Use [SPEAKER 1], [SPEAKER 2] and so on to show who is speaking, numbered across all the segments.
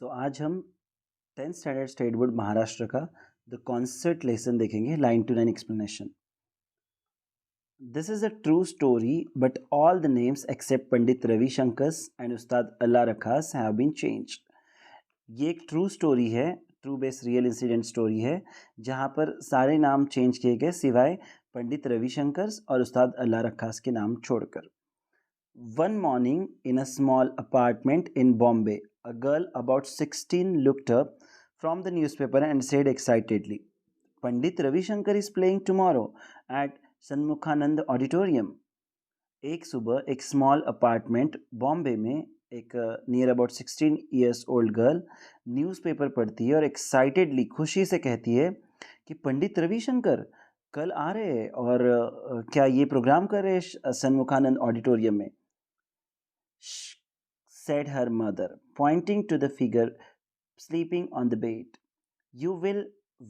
[SPEAKER 1] सो आज हम 10th standard state board Maharashtra का द कॉन्सेप्ट लेसन देखेंगे line to line explanation. This is a true story but all the names except Pandit Ravi Shankar's and Ustad Allah Rakha's have been changed. ये एक true story है, true based real incident story है, जहाँ पर सारे नाम चेंज किए गए सिवाय पंडित रविशंकर्स और उस्ताद अल्लाह रखास के नाम छोड़कर. One morning in a small apartment in Bombay, a girl about 16 looked up from the newspaper and said excitedly, Pandit Ravi Shankar is playing tomorrow at Sanmukhanand Auditorium. एक सुबह एक स्मॉल अपार्टमेंट बॉम्बे में एक near about 16 years old girl newspaper पढ़ती है और excitedly खुशी से कहती है कि पंडित रविशंकर कल आ रहे हैं और क्या ये प्रोग्राम कर रहे हैं सन्मुखानंद ऑडिटोरियम में. Said her mother, pointing to the figure sleeping on the bed. You will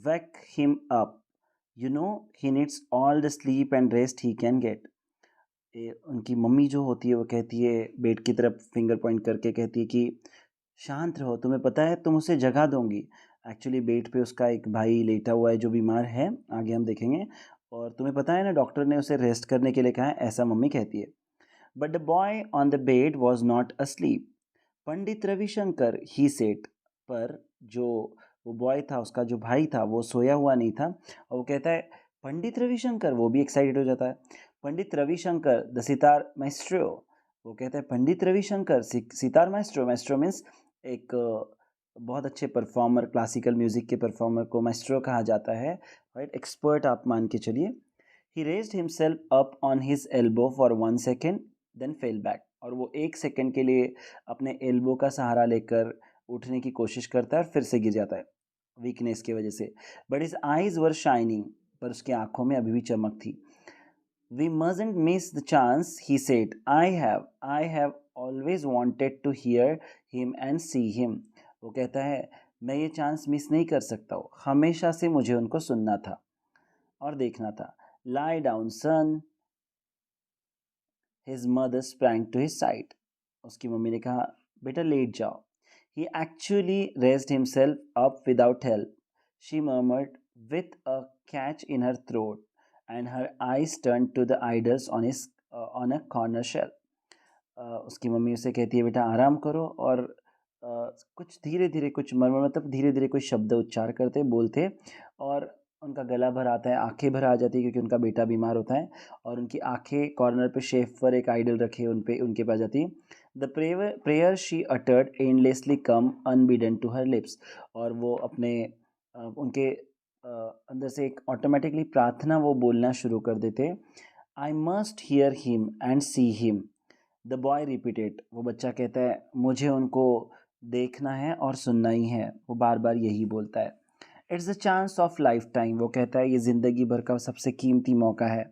[SPEAKER 1] wake him up. You know he needs all the sleep and rest he can get. उनकी मम्मी जो होती है वो कहती है, बेड की तरफ फिंगर पॉइंट करके कहती है कि शांत रहो, तुम्हें पता है तुम उसे जगा दोगी. एक्चुअली बेड पे उसका एक भाई लेटा हुआ है जो बीमार है, आगे हम देखेंगे. और तुम्हें पता है ना, डॉक्टर ने उसे रेस्ट करने के लिए कहा है, ऐसा मम्मी कहती है. But the boy on the bed was not asleep. Pandit Ravishankar he set. पर जो वो बॉय था, उसका जो भाई था, वो सोया हुआ नहीं था. और वो कहता है पंडित रविशंकर, वो भी एक्साइटेड हो जाता है. Pandit Ravi Shankar the sitar maestro. वो कहता है Pandit Ravi Shankar sitar maestro. Maestro means एक बहुत अच्छे परफॉर्मर, क्लासिकल म्यूजिक के परफॉर्मर को माइस्ट्रो कहा जाता है, राइट. एक्सपर्ट आप मान के चलिए. He raised himself up on his elbow for 1 second then fell back. और वो 1 सेकेंड के लिए अपने एल्बो का सहारा लेकर उठने की कोशिश करता है और फिर से गिर जाता है वीकनेस की वजह से. But his eyes were shining. पर उसकी आंखों में अभी भी चमक थी. We mustn't miss the chance, he said. I have always wanted to hear him and see him. वो कहता है मैं ये चांस मिस नहीं कर सकता हूँ, हमेशा से मुझे उनको सुनना था और देखना था. Lie down son. His mother sprang to his side. उसकी मम्मी ने कहा बेटा लेट जाओ. He actually raised himself up without help. She murmured with a catch in her throat, and her eyes turned to the idols on a corner shelf. उसकी mummy उसे कहती है बेटा आराम करो. और कुछ धीरे धीरे, कुछ मर्मर मतलब धीरे धीरे कुछ शब्द उच्चार करते बोलते, और उनका गला भर आता है, आंखें भर आ जाती है क्योंकि उनका बेटा बीमार होता है. और उनकी आंखें कॉर्नर पे शेफ पर एक आइडल रखे उन पे उनके पास जाती. The prayer she uttered endlessly come unbidden to her lips. और वो अपने उनके अंदर से एक ऑटोमेटिकली प्रार्थना वो बोलना शुरू कर देते. I must here him and see him. The boy repeated. वो बच्चा कहता है मुझे उनको देखना है और सुनना ही है. वो बार बार यही बोलता है. It's the chance of life time. वो कहता है ये ज़िंदगी भर का सबसे कीमती मौका है.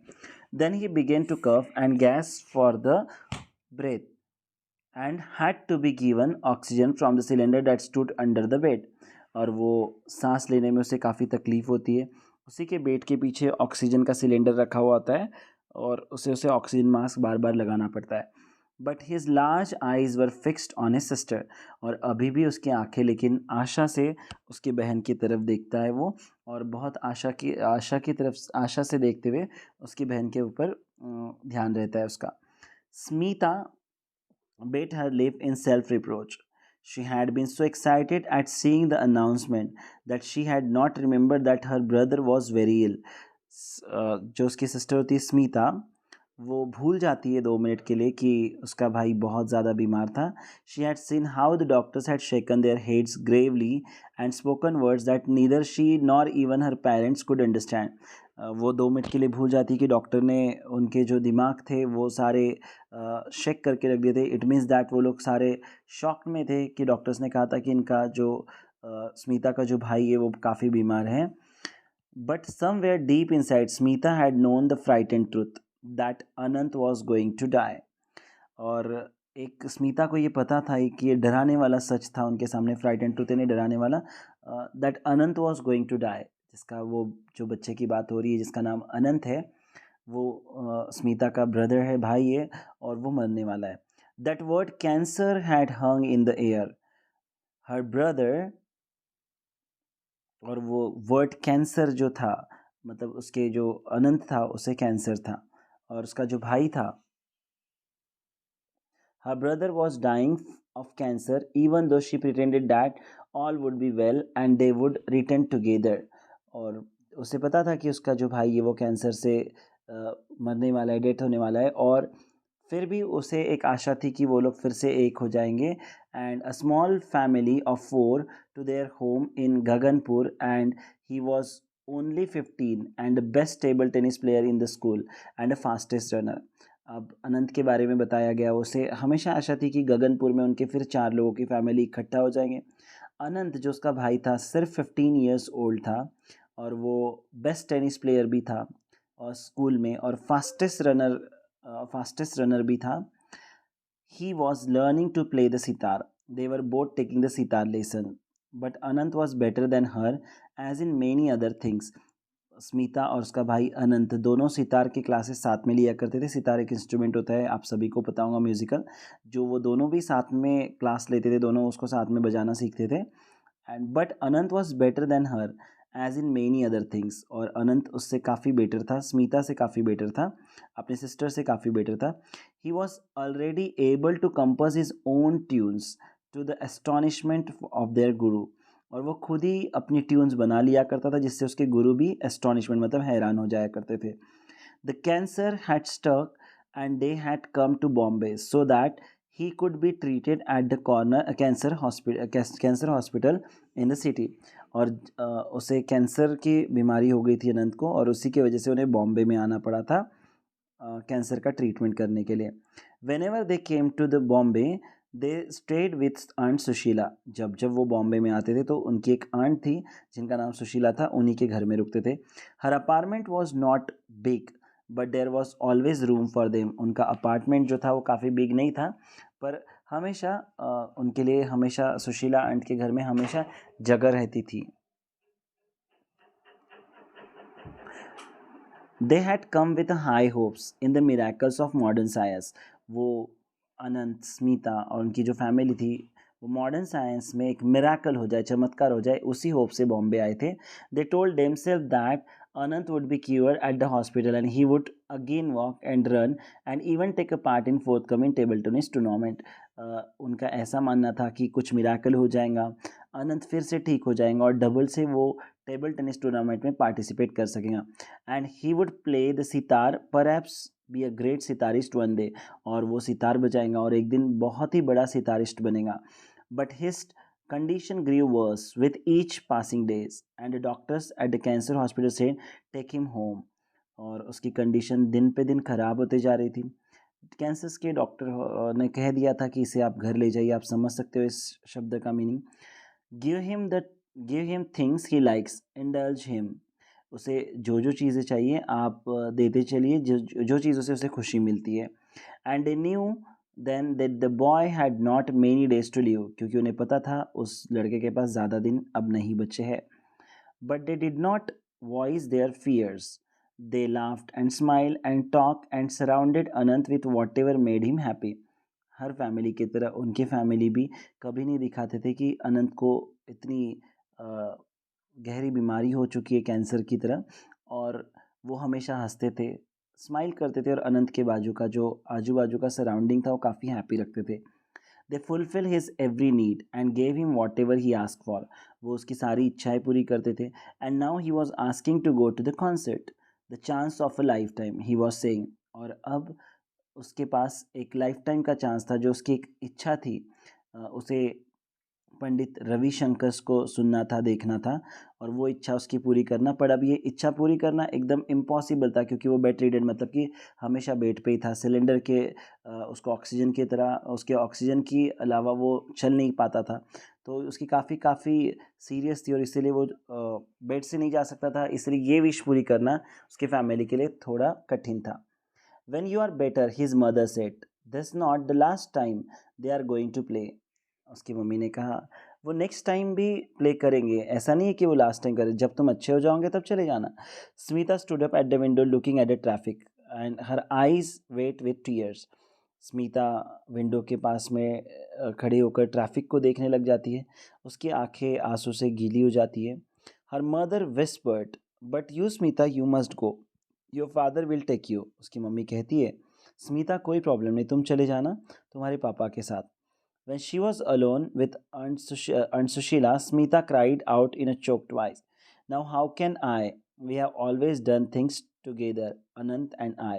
[SPEAKER 1] Then he began to cough and gasp for the breath and had to be given oxygen from the cylinder that stood under the bed. और वो सांस लेने में उसे काफ़ी तकलीफ़ होती है. उसी के बेड के पीछे ऑक्सीजन का सिलेंडर रखा हुआ होता है और उसे ऑक्सीजन मास्क बार बार लगाना पड़ता है. But his large eyes were fixed on his sister. और अभी भी उसकी आंखें लेकिन आशा से उसकी बहन की तरफ देखता है वो. और बहुत आशा से देखते हुए उसकी बहन के ऊपर ध्यान रहता है उसका. Smita bit her lip in self reproach. She had been so excited at seeing the announcement that she had not remembered that her brother was very ill. जो उसकी सिस्टर होती है स्मिता, वो भूल जाती है 2 मिनट के लिए कि उसका भाई बहुत ज़्यादा बीमार था. She had seen how the doctors had shaken their heads Gravely and spoken words that neither she nor even her parents could understand. वो 2 मिनट के लिए भूल जाती है कि डॉक्टर ने उनके जो दिमाग थे वो सारे शेक करके रख दिए थे. इट मीन्स दैट वो लोग सारे शॉक में थे कि डॉक्टर्स ने कहा था कि इनका जो स्मिता का जो भाई है वो काफ़ी बीमार है. But somewhere deep inside Smita had known the frightened truth that Anant was going to die. और एक स्मिता को ये पता था कि ये डराने वाला सच था उनके सामने. फ्राइटेंड ट्रूथ यानी डराने वाला. That Anant was going to die, जिसका वो जो बच्चे की बात हो रही है जिसका नाम अनंत है, वो स्मिता का ब्रदर है, भाई है, और वो मरने वाला है. That word cancer had hung in the air. Her brother, और वो वर्ड कैंसर जो था, मतलब उसके जो अनंत था उसे कैंसर था, और उसका जो भाई था, her brother was dying of cancer, even though she pretended that all would be well and they would return together. और उसे पता था कि उसका जो भाई है वो कैंसर से मरने वाला है, डेथ होने वाला है, और फिर भी उसे एक आशा थी कि वो लोग फिर से एक हो जाएंगे. And a small family of 4 to their home in Gaganpur, and he was only 15 and the best table tennis player in the school and a fastest runner. अब अनंत के बारे में बताया गया, उसे हमेशा आशा थी कि गगनपुर में उनके फिर 4 लोगों की फैमिली इकट्ठा हो जाएंगे. अनंत जो उसका भाई था सिर्फ 15 ईयर्स ओल्ड था, और वो बेस्ट टेनिस प्लेयर भी था और स्कूल में, और फास्टेस्ट रनर भी था. He was learning to play the sitar. They were both taking the sitar lesson. But Anant was better than her, as in many other things. Smita और उसका भाई अनंत दोनों सितार की क्लासेस साथ में लिया करते थे. सितार एक इंस्ट्रूमेंट होता है, आप सभी को पता होगा, म्यूजिकल, जो वो दोनों भी साथ में क्लास लेते थे, दोनों उसको साथ में बजाना सीखते थे. And but Anant was better than her as in many other things. और अनंत उससे काफ़ी बेटर था, स्मिता से काफ़ी बेटर था, अपने सिस्टर से काफ़ी बेटर था. He was already able to compose his own tunes to the astonishment of their guru. और वो खुद ही अपनी ट्यून्स बना लिया करता था, जिससे उसके गुरु भी एस्टॉनिशमेंट मतलब हैरान हो जाया करते थे. The cancer had stuck and they had come to Bombay so that he could be treated at the corner cancer hospital in the city. और उसे कैंसर की बीमारी हो गई थी अनंत को, और उसी की वजह से उन्हें बॉम्बे में आना पड़ा था कैंसर का ट्रीटमेंट करने के लिए. Whenever they came to the Bombay they stayed with aunt Sushila. जब जब वो बॉम्बे में आते थे तो उनकी एक आंट थी जिनका नाम सुशीला था, उन्हीं के घर में रुकते थे. Her apartment was not big but there was always room for them. उनका अपार्टमेंट जो था वो काफ़ी बिग नहीं था, पर हमेशा उनके लिए हमेशा सुशीला आंट के घर में हमेशा जगह रहती थी. दे had come with high hopes in the miracles of modern science. वो अनंत, स्मिता और उनकी जो फैमिली थी वो मॉडर्न साइंस में एक मिराकल हो जाए, चमत्कार हो जाए, उसी होप से बॉम्बे आए थे. They told themselves that Anant would be cured at the hospital and he would again walk and run and even take a part in forthcoming table tennis tournament. उनका ऐसा मानना था कि कुछ मिराकल हो जाएगा, अनंत फिर से ठीक हो जाएगा और डबल से वो टेबल टेनिस टूर्नामेंट में पार्टिसिपेट कर सकेगा. And he would play the sitar, perhaps be a great sitarist one day. और वो सितार बजाएगा और एक दिन बहुत ही बड़ा सितारिस्ट बनेगा. But his condition grew worse with each passing days and the doctors at the cancer hospital said take him home. और उसकी कंडीशन दिन पे दिन ख़राब होते जा रही थी. कैंसर के डॉक्टर ने कह दिया था कि इसे आप घर ले जाइए. आप समझ सकते हो इस शब्द का meaning. Give him the give him things he likes, indulge him. उसे जो जो चीज़ें चाहिए आप देते चलिए, जो जो चीज़ों से उसे खुशी मिलती है. And they knew then that the boy had not many days to live. क्योंकि उन्हें पता था उस लड़के के पास ज़्यादा दिन अब नहीं बचे हैं. But they did not voice their fears. They laughed and smile and talk and surrounded Anant with whatever made him happy. हर फैमिली की तरह उनके फैमिली भी कभी नहीं दिखाते थे कि अनंत को इतनी गहरी बीमारी हो चुकी है कैंसर की तरह, और वो हमेशा हंसते थे, स्माइल करते थे, और अनंत के बाजू का जो आजू बाजू का सराउंडिंग था वो काफ़ी हैप्पी रखते थे. They fulfil his every need and gave him whatever he ask for. वो उसकी सारी इच्छाएं पूरी करते थे. And now he was asking to go to the concert, the chance of a lifetime he was saying. और अब उसके पास एक लाइफ टाइम का चांस था, जो उसकी एक इच्छा थी. उसे पंडित रविशंकर को सुनना था, देखना था, और वो इच्छा उसकी पूरी करना. पर अब ये इच्छा पूरी करना एकदम इम्पॉसिबल था, क्योंकि वो बेड रिडन, मतलब कि हमेशा बेड पे ही था. सिलेंडर के उसको ऑक्सीजन की तरह, उसके ऑक्सीजन की अलावा वो चल नहीं पाता था. तो उसकी काफ़ी सीरियस थी, और इसीलिए वो बेड से नहीं जा सकता था. इसलिए ये विश पूरी करना उसके फैमिली के लिए थोड़ा कठिन था. When you are better, his mother said, this not the last time they are going to play. उसकी मम्मी ने कहा वो नेक्स्ट टाइम भी प्ले करेंगे, ऐसा नहीं है कि वो लास्ट टाइम करें, जब तुम अच्छे हो जाओगे तब चले जाना. Smita stood up at the window looking at the traffic and her eyes wet with tears. Smita window के पास में खड़ी होकर ट्रैफिक को देखने लग जाती है। उसकी आंखें आंसू से गीली हो जाती है। Her mother whispered, but you Smita you must go, your father will take you. उसकी मम्मी कहती है, स्मिता कोई प्रॉब्लम नहीं, तुम चले जाना तुम्हारे पापा के साथ। When she was alone with Aunt Sushila, Smita cried out in a choked voice, now how can I? We have always done things together, Anant and I.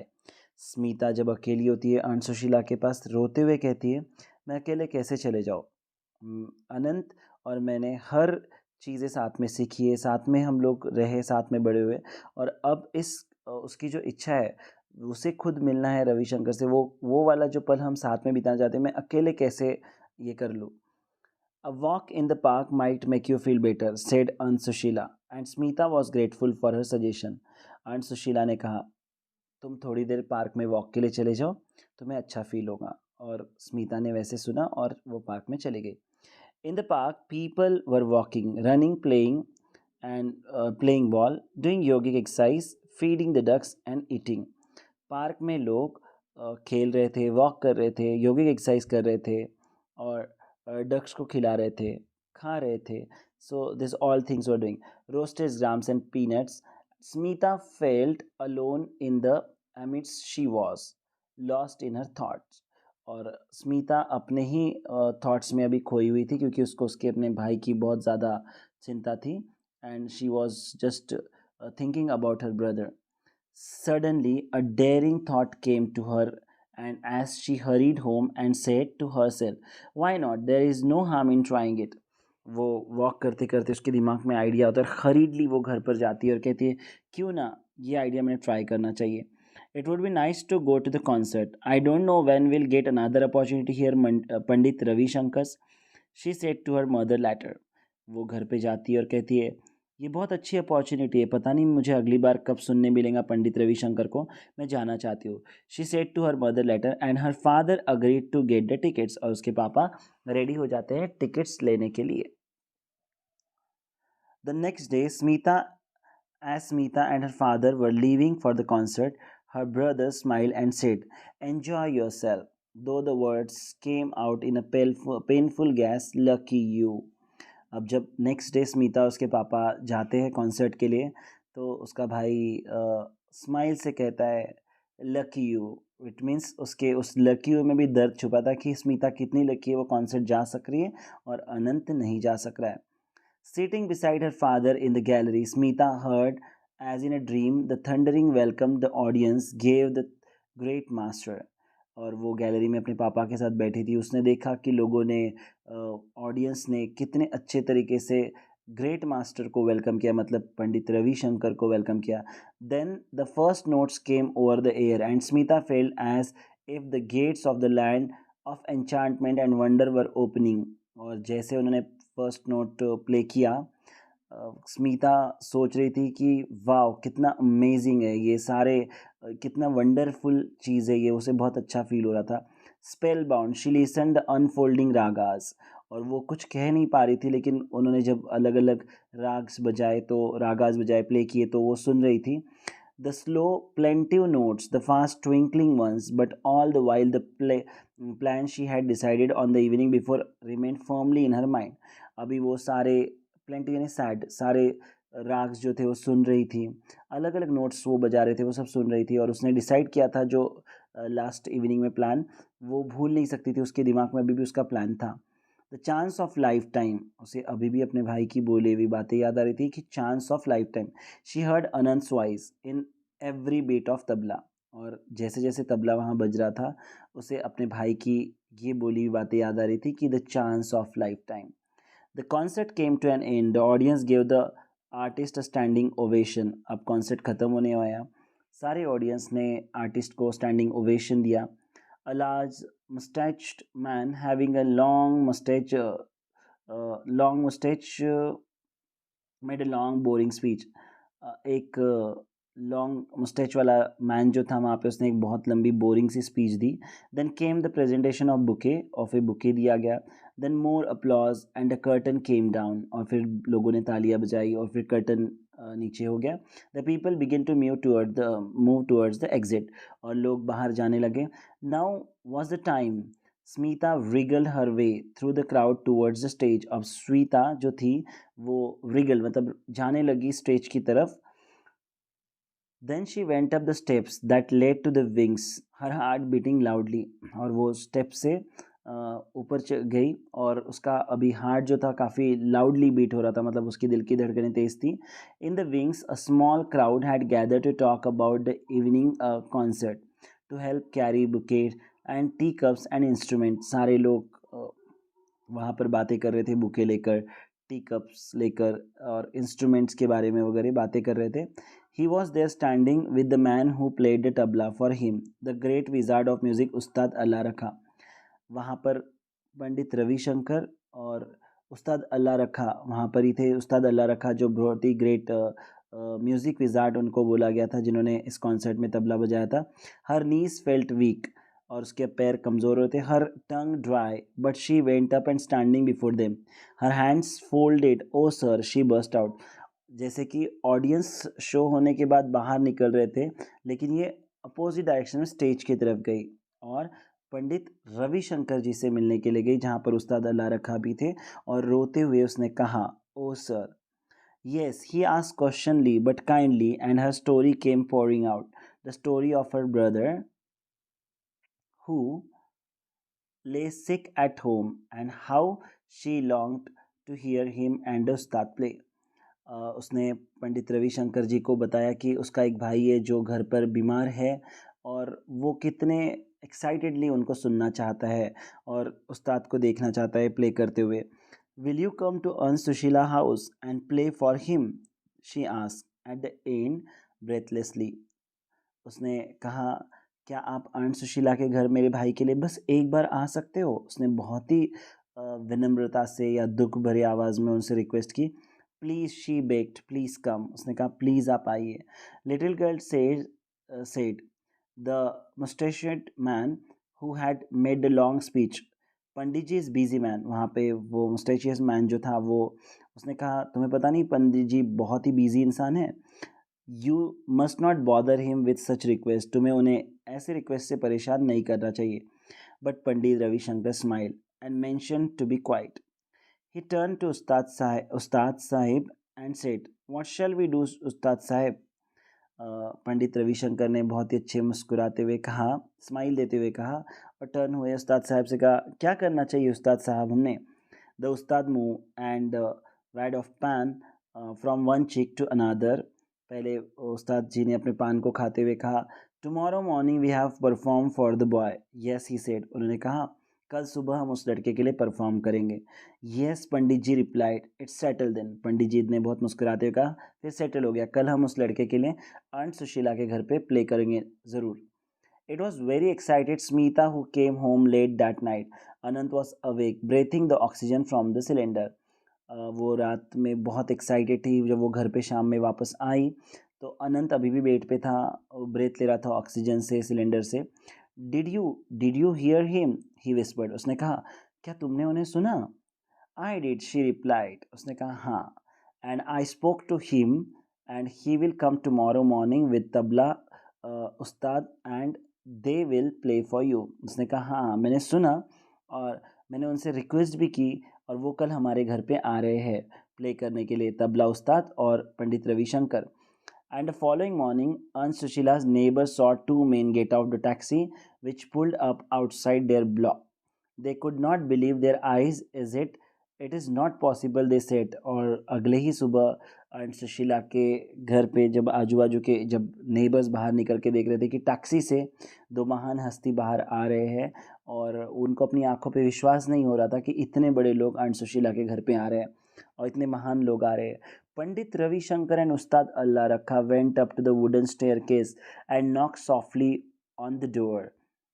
[SPEAKER 1] Smita जब अकेली होती है आंट सुशीला के पास, रोते हुए कहती है, मैं अकेले कैसे चले जाऊँ? अनंत और मैंने हर चीज़ें साथ में सीखी है, साथ में हम लोग रहे, साथ में बड़े हुए, और अब उसकी जो इच्छा है, उसे खुद मिलना है रविशंकर से, वो वाला जो पल हम साथ में बिताना चाहते हैं, मैं अकेले कैसे ये कर लूँ? A walk in the park might make you feel better, said Aunt Sushila, and Smita was grateful for her suggestion. Aunt Sushila ने कहा, तुम थोड़ी देर पार्क में वॉक के लिए चले जाओ, तुम्हें अच्छा फील होगा। और स्मिता ने वैसे सुना और वो पार्क में चली गई। In the park people were walking, running, playing and playing ball, doing yogic exercise, feeding the ducks and eating. Park में लोग खेल रहे थे, वॉक कर रहे थे, योगिक एक्सरसाइज कर रहे थे, और डक्स को खिला रहे थे, खा रहे थे। So this all things were doing roasted grams and peanuts. Smita felt alone in the amidst she was lost in her thoughts. और स्मिता अपने ही थॉट्स में अभी खोई हुई थी, क्योंकि उसको उसके अपने भाई की बहुत ज़्यादा चिंता थी, and she was just thinking about her brother. Suddenly, a daring thought came to her, and as she hurried home and said to herself, why not? There is no harm in trying it. वो walk करते करते उसके दिमाग में idea आता है, और हरीडली वो घर पर जाती है और कहती है, क्यों ना ये आइडिया मैंने ट्राई करना चाहिए। It would be nice to go to the concert, I don't know when will get another opportunity hear Pandit Ravishankar, she said to her mother later. वो घर पे जाती है और कहती है, ये बहुत अच्छी अपॉर्चुनिटी है, पता नहीं मुझे अगली बार कब सुनने मिलेगा पंडित रविशंकर को, मैं जाना चाहती हूँ। She said to her mother later and her father agreed to get the tickets, और उसके पापा रेडी हो जाते हैं टिकट्स लेने के लिए। The next day Smita and her father were leaving for the concert, her brother smiled and said, enjoy yourself, though the words came out in a painful gasp, lucky you. अब जब next day Smita उसके पापा जाते हैं concert के लिए, तो उसका भाई स्माइल से कहता है, लकी यू। इट मीन्स उसके उस लकी यू में भी दर्द छुपा था कि स्मिता कितनी लकी है, वो कॉन्सर्ट जा सक रही है और अनंत नहीं जा सक रहा है। Sitting beside her father in the gallery, Smita heard, as in a dream, the thundering welcome the audience gave the great master. और वो गैलरी में अपने पापा के साथ बैठी थी, उसने देखा कि लोगों ने, ऑडियंस ने कितने अच्छे तरीके से ग्रेट मास्टर को वेलकम किया, मतलब पंडित रविशंकर को वेलकम किया। Then the first notes came over the air and Smita felt as if the gates of the land of enchantment and wonder were opening. और जैसे उन्होंने फर्स्ट नोट प्ले किया, स्मिता सोच रही थी कि वाह कितना अमेजिंग है ये सारे, कितना वंडरफुल चीज़ है ये, उसे बहुत अच्छा फील हो रहा था। Spell bound she listen the unfolding ragas, और वो कुछ कह नहीं पा रही थी, लेकिन उन्होंने जब अलग अलग राग्स बजाए, तो रागास बजाए, प्ले किए, तो वो सुन रही थी। The slow, plaintive notes, the fast twinkling ones, but all the while the plan she had decided on the evening before remained firmly in her mind. अभी वो सारे प्लेंटिव यानी सैड सारे राग्स जो थे वो सुन रही थी, अलग अलग नोट्स वो बजा रहे थे, वो सब सुन रही थी, और उसने डिसाइड किया था जो लास्ट इवनिंग में प्लान, वो भूल नहीं सकती थी, उसके दिमाग में अभी भी उसका प्लान था। The chance of life time, उसे अभी भी अपने भाई की बोली हुई बातें याद आ रही थी कि chance of lifetime. She heard Anant voice in every beat of tabla, और जैसे जैसे तबला वहाँ बज रहा था, उसे अपने भाई की ये बोली हुई बातें याद आ रही थी कि the chance of lifetime. The concert came to an end, the audience gave the artist a standing ovation. अब कॉन्सर्ट ख़त्म होने आया, सारे ऑडियंस ने आर्टिस्ट को स्टैंडिंग ओवेशन दिया। A large mustached man having a long mustache made a long boring speech. एक long moustache वाला मैन जो था वहाँ पे, उसने एक बहुत लंबी बोरिंग सी स्पीच दी। Then came the presentation of a bouquet दिया गया। Then more applause and a curtain came down, और फिर लोगों ने तालियां बजाई, और फिर कर्टन नीचे हो गया. The people begin to move towards the exit. और लोग बाहर जाने लगे. Now was the time. Smita wriggled her way through the crowd towards the stage. अब स्मिता जो थी वो wriggle मतलब जाने लगी स्टेज की तरफ. Then she went up the steps that led to the wings, her heart beating loudly. और वो स्टेप से ऊपर गई और उसका अभी हार्ट जो था काफ़ी लाउडली बीट हो रहा था, मतलब उसकी दिल की धड़कनें तेज थी. In the wings a small crowd had gather to talk about the evening concert, to help carry bouquet and tea cups and instrument. सारे लोग वहाँ पर बातें कर रहे थे, बुके लेकर, टी कप्स लेकर और इंस्ट्रूमेंट्स के बारे में वगैरह बातें कर रहे थे. He was there standing with the man who played the tabla for him, the great wizard of music, Ustad Allah रखा. वहाँ पर पंडित रविशंकर और उस्ताद अल्लाह रखा वहाँ पर ही थे. उस्ताद अल्लाह रखा जो बहुत ही ग्रेट म्यूज़िक विजार्ड उनको बोला गया था, जिन्होंने इस कॉन्सर्ट में तबला बजाया था. हर नीज फेल्ट वीक, और उसके पैर कमज़ोर होते. Her tongue dry, but she went up and standing before them. Her hands folded, oh sir, she burst out. जैसे कि ऑडियंस शो होने के बाद बाहर निकल रहे थे, लेकिन ये अपोजिट डायरेक्शन में स्टेज की तरफ गई और पंडित रविशंकर जी से मिलने के लिए गई, जहाँ पर उस्ताद अल्लाह रखा भी थे. और रोते हुए उसने कहा, oh sir. Yes, he asked questioningly but kindly, and her story came pouring out. The story of her brother who lay sick at home and how she longed to hear him and Ustad play. उसने पंडित रविशंकर जी को बताया कि उसका एक भाई है जो घर पर बीमार है और वो कितने एक्साइटेडली उनको सुनना चाहता है और उस्ताद को देखना चाहता है प्ले करते हुए. Will you come to earn Sushila house and play for him, she asked at the end breathlessly. उसने कहा, क्या आप आंट सुशीला के घर मेरे भाई के लिए बस एक बार आ सकते हो. उसने बहुत ही विनम्रता से या दुख भरी आवाज़ में उनसे रिक्वेस्ट की. Please, she begged, please come. उसने कहा प्लीज़ आप आइए. Little girl said the mustachioed man who had made the long speech, Pandit ji is busy man. वहाँ पे वो मुस्टेशियस मैन जो था वो, उसने कहा तुम्हें पता नहीं पंडित जी बहुत ही बिजी इंसान है. You must not bother him with such request. तुम्हें उन्हें ऐसे रिक्वेस्ट से परेशान नहीं करना चाहिए. But Pandit Ravi Shankar smile and mention to be quiet. He turn to Ustad Sahib and said, what shall we do Ustad Sahib. Pandit Ravishankar ने बहुत ही अच्छे मुस्कुराते हुए कहा, स्माइल देते हुए कहा, और टर्न हुए उस्ताद साहब से कहा, क्या करना चाहिए उस्ताद साहब हमने. The Ustad move and wide of paan from one cheek to another. पहले उस्ताद जी ने अपने पान को खाते हुए कहा, tomorrow morning we have perform for the boy. Yes, he said. उन्होंने कहा, कल सुबह हम उस लड़के के लिए परफॉर्म करेंगे. Yes, Pandit ji replied, it's settled then. Pandit ji ने बहुत मुस्कुराते हुए कहा, फिर सेटल हो गया, कल हम उस लड़के के लिए आंट सुशीला के घर पे प्ले करेंगे ज़रूर. It was very excited Smita who came home late that night. Anant was awake, breathing the oxygen from the cylinder. वो रात में बहुत एक्साइटेड थी. जब वो घर पे शाम में वापस आई तो अनंत अभी भी बेड पे था, ब्रेथ ले रहा था ऑक्सीजन से, सिलेंडर से. Did you hear him, he whispered. उसने कहा, क्या तुमने उन्हें सुना. I did, she replied. उसने कहा हाँ. And I spoke to him and he will come tomorrow morning with tabla ustad and they will play for you. उसने कहा हाँ, मैंने सुना और मैंने उनसे रिक्वेस्ट भी की और वो कल हमारे घर पे आ रहे हैं प्ले करने के लिए, तबला उस्ताद और Pandit Ravishankar. And the following morning, Aunt Sushila's neighbors saw two men get out the taxi, which pulled up outside their block. They could not believe their eyes. It is not possible, they said. और अगले ही सुबह aunt Sushila के घर पे जब आजू बाजू के जब नेबर्स बाहर निकल के देख रहे थे कि टैक्सी से दो महान हस्ती बाहर आ रहे हैं, और उनको अपनी आंखों पे विश्वास नहीं हो रहा था कि इतने बड़े लोग आंट सुशीला के घर पे आ रहे हैं और इतने महान लोग आ रहे हैं. Pandit Ravishankar and Ustad Allah Rakha went up to the wooden staircase and knocked softly on the door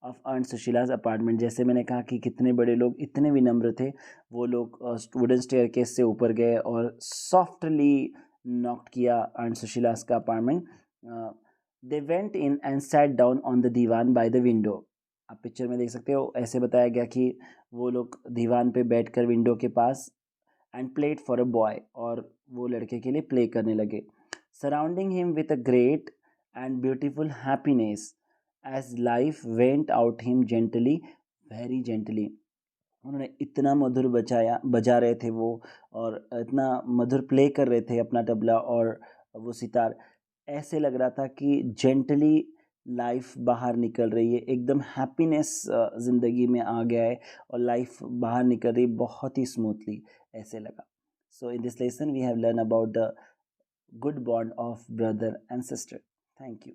[SPEAKER 1] of Aunt Sushila's apartment. जैसे मैंने कहा कि कितने बड़े लोग इतने विनम्र थे, वो लोग वुडन स्टेयरकेस से ऊपर गए और सॉफ्टली नॉक किया Aunt Sushila's का apartment. They went in and sat down on the divan by the window. आप पिक्चर में देख सकते हो, ऐसे बताया गया कि वो लोग दीवान पे बैठकर विंडो के पास and played for a boy, और वो लड़के के लिए प्ले करने लगे. surrounding him with a great and beautiful happiness as life went out him gently, very gently. उन्होंने इतना मधुर बजाया, बजा रहे थे वो, और इतना मधुर प्ले कर रहे थे अपना तबला और वो सितार, ऐसे लग रहा था कि जेंटली लाइफ बाहर निकल रही है, एकदम हैप्पीनेस ज़िंदगी में आ गया है और लाइफ बाहर निकल रही है बहुत ही स्मूथली, ऐसे लगा. So in this lesson we have learn about the good bond of brother and sister. Thank you.